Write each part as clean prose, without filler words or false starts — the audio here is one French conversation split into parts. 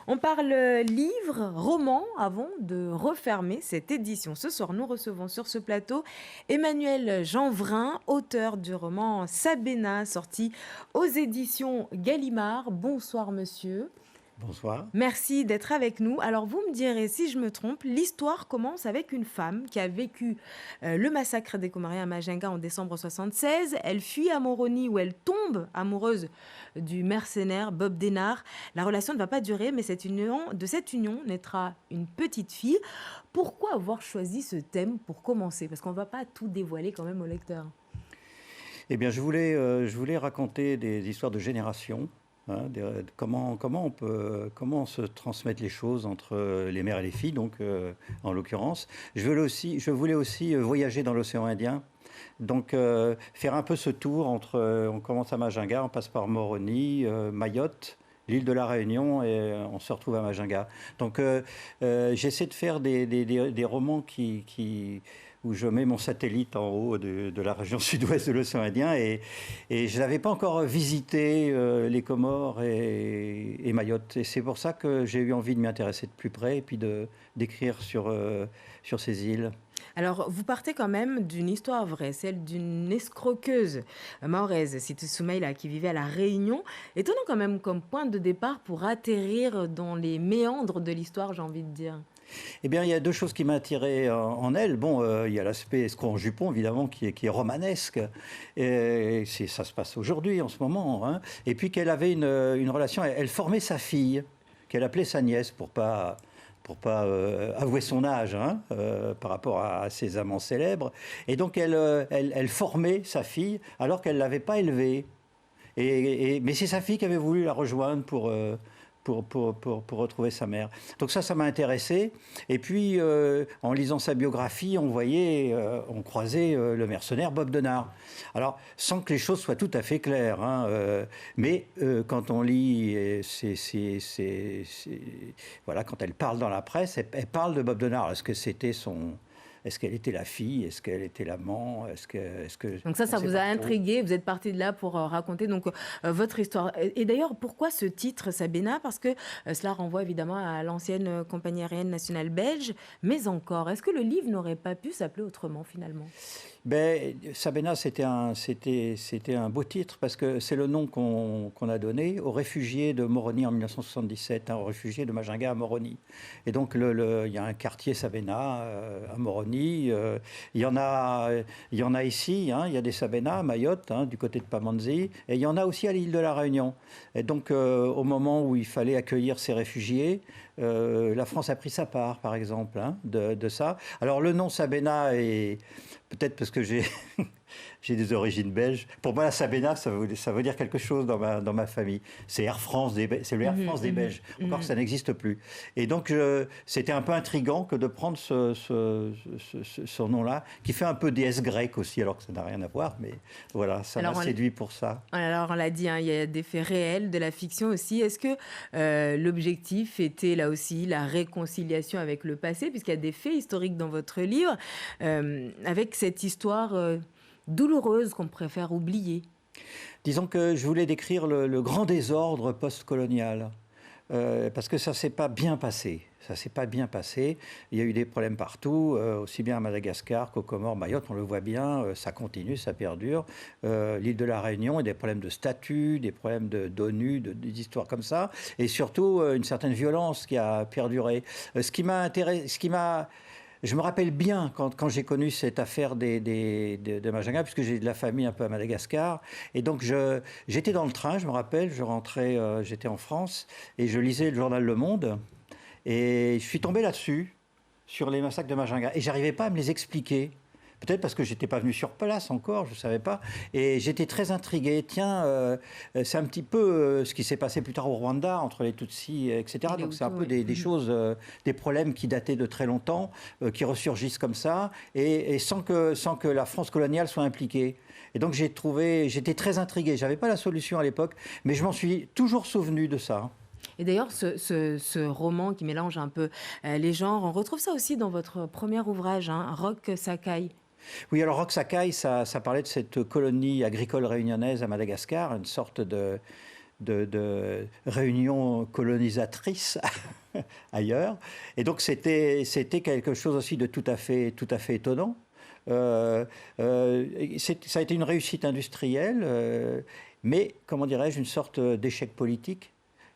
On parle livre, roman, avant de refermer cette édition. Ce soir, nous recevons sur ce plateau Emmanuel Jeanvrin, auteur du roman Sabena, sorti aux éditions Gallimard. Bonsoir monsieur. Bonsoir. Merci d'être avec nous. Alors vous me direz si je me trompe, l'histoire commence avec une femme qui a vécu le massacre des Comoriens à Majinga en décembre 76. Elle fuit à Moroni où elle tombe amoureuse du mercenaire Bob Denard. La relation ne va pas durer, mais de cette union naîtra une petite fille. Pourquoi avoir choisi ce thème pour commencer? Parce qu'on ne va pas tout dévoiler quand même au lecteur. Eh bien, je voulais raconter des histoires de génération. Hein, comment comment se transmettent les choses entre les mères et les filles, donc en l'occurrence. Je voulais aussi voyager dans l'océan Indien, donc faire un peu ce tour entre, on commence à Majinga, on passe par Moroni, Mayotte, l'île de la Réunion et on se retrouve à Majinga. Donc j'essaie de faire des romans où je mets mon satellite en haut de la région sud-ouest de l'océan Indien et je n'avais pas encore visité les Comores et Mayotte. Et c'est pour ça que j'ai eu envie de m'y intéresser de plus près et puis d'écrire sur ces îles. Alors, vous partez quand même d'une histoire vraie, celle d'une escroqueuse mahoraise, Siti Soumaïla, qui vivait à La Réunion. Étonnant quand même comme point de départ pour atterrir dans les méandres de l'histoire, j'ai envie de dire. Eh bien, il y a deux choses qui m'ont attiré en elle. Bon, il y a l'aspect escroc en jupon, évidemment, qui est romanesque. Et ça se passe aujourd'hui, en ce moment. Hein. Et puis qu'elle avait une relation, elle formait sa fille, qu'elle appelait sa nièce, pour pas avouer son âge hein, par rapport à ses amants célèbres. Et donc, elle formait sa fille alors qu'elle ne l'avait pas élevée. Mais c'est sa fille qui avait voulu la rejoindre pour retrouver sa mère. Donc ça m'a intéressé. Et puis, en lisant sa biographie, on croisait le mercenaire Bob Denard. Alors, sans que les choses soient tout à fait claires, hein, mais quand on lit, voilà, quand elle parle dans la presse, elle parle de Bob Denard. Est-ce qu'elle était la fille? Est-ce qu'elle était l'amant? Donc ça vous a intrigué. Vous êtes parti de là pour raconter donc votre histoire. Et d'ailleurs, pourquoi ce titre, Sabena? Parce que cela renvoie évidemment à l'ancienne compagnie aérienne nationale belge. Mais encore, est-ce que le livre n'aurait pas pu s'appeler autrement finalement? Ben, Sabena, c'était un beau titre parce que c'est le nom qu'on a donné aux réfugiés de Moroni en 1977, hein, aux réfugiés de Majinga à Moroni. Et donc, il y a un quartier Sabena à Moroni. Il y en a ici, hein, il y a des Sabena à Mayotte, hein, du côté de Pamandzi. Et il y en a aussi à l'île de la Réunion. Et donc, au moment où il fallait accueillir ces réfugiés, la France a pris sa part, par exemple, hein, de ça. Alors, le nom Sabena est... Peut-être parce que j'ai des origines belges. Pour moi, la Sabena, ça veut dire quelque chose dans ma famille. C'est Air France, c'est le Air France des Belges. Encore que ça n'existe plus. Et donc, c'était un peu intriguant que de prendre ce nom-là, qui fait un peu déesse grecque aussi, alors que ça n'a rien à voir. Mais voilà, ça m'a séduit pour ça. Alors, on l'a dit, hein, il y a des faits réels, de la fiction aussi. Est-ce que l'objectif était là aussi la réconciliation avec le passé, puisqu'il y a des faits historiques dans votre livre, avec cette histoire douloureuse qu'on préfère oublier? Disons que je voulais décrire le grand désordre post-colonial, parce que ça ne s'est pas bien passé. Ça s'est pas bien passé. Il y a eu des problèmes partout, aussi bien à Madagascar qu'aux Comores, Mayotte, on le voit bien, ça continue, ça perdure. L'île de la Réunion, il y a des problèmes de statut, des problèmes d'ONU, des histoires comme ça, et surtout une certaine violence qui a perduré. Ce qui m'a intéressé, je me rappelle bien quand j'ai connu cette affaire de Majinga, puisque j'ai de la famille un peu à Madagascar. Et donc, j'étais dans le train, je me rappelle, je rentrais, j'étais en France, et je lisais le journal Le Monde. Et je suis tombé là-dessus, sur les massacres de Majinga. Et j'arrivais pas à me les expliquer. Peut-être parce que j'étais pas venu sur place encore, je ne savais pas. Et j'étais très intrigué. Tiens, c'est un petit peu ce qui s'est passé plus tard au Rwanda, entre les Tutsis, etc. Donc c'est un peu des choses, des problèmes qui dataient de très longtemps, qui ressurgissent comme ça, et sans que la France coloniale soit impliquée. Et donc j'étais très intrigué. Je n'avais pas la solution à l'époque, mais je m'en suis toujours souvenu de ça. Et d'ailleurs, ce roman qui mélange un peu les genres, on retrouve ça aussi dans votre premier ouvrage, hein, Roch Sakai. Oui, alors Roch Sakai, ça parlait de cette colonie agricole réunionnaise à Madagascar, une sorte de réunions colonisatrices ailleurs. Et donc c'était quelque chose aussi de tout à fait étonnant. Ça a été une réussite industrielle, mais, comment dirais-je, une sorte d'échec politique.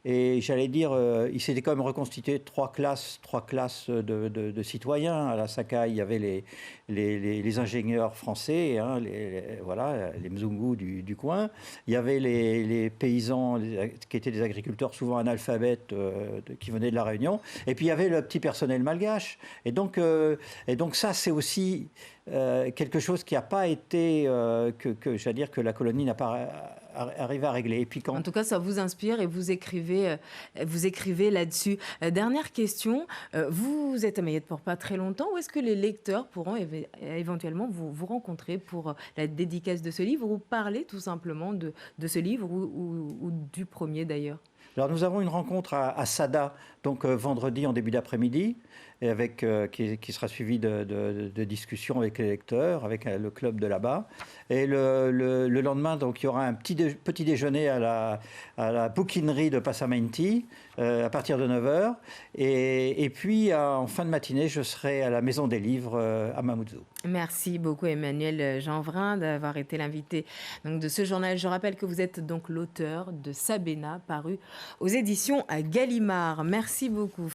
Et j'allais dire, il s'était quand même reconstitué trois classes de citoyens. À la Sakai, il y avait les ingénieurs français, hein, voilà, les Mzungu du coin. Il y avait les paysans qui étaient des agriculteurs, souvent analphabètes, qui venaient de la Réunion. Et puis il y avait le petit personnel malgache. Et donc ça, c'est aussi quelque chose qui n'a pas été, j'allais dire, que la colonie n'a pas arrivé à régler. Et puis En tout cas, ça vous inspire et vous écrivez là-dessus. Dernière question, vous êtes à Mayotte pour pas très longtemps. Où est-ce que les lecteurs pourront éventuellement vous rencontrer pour la dédicace de ce livre ou parler tout simplement de ce livre ou du premier d'ailleurs? Alors nous avons une rencontre à Sada, donc vendredi en début d'après-midi, et qui sera suivie de discussions avec les lecteurs, avec le club de là-bas. Et le lendemain, donc, il y aura un petit déjeuner à la bouquinerie de Passamenti à partir de 9 h. Et puis en fin de matinée, je serai à la Maison des Livres à Mamoudzou. Merci beaucoup Emmanuel Jeanvrin d'avoir été l'invité donc, de ce journal. Je rappelle que vous êtes donc l'auteur de Sabena, paru aux éditions Gallimard. Merci beaucoup.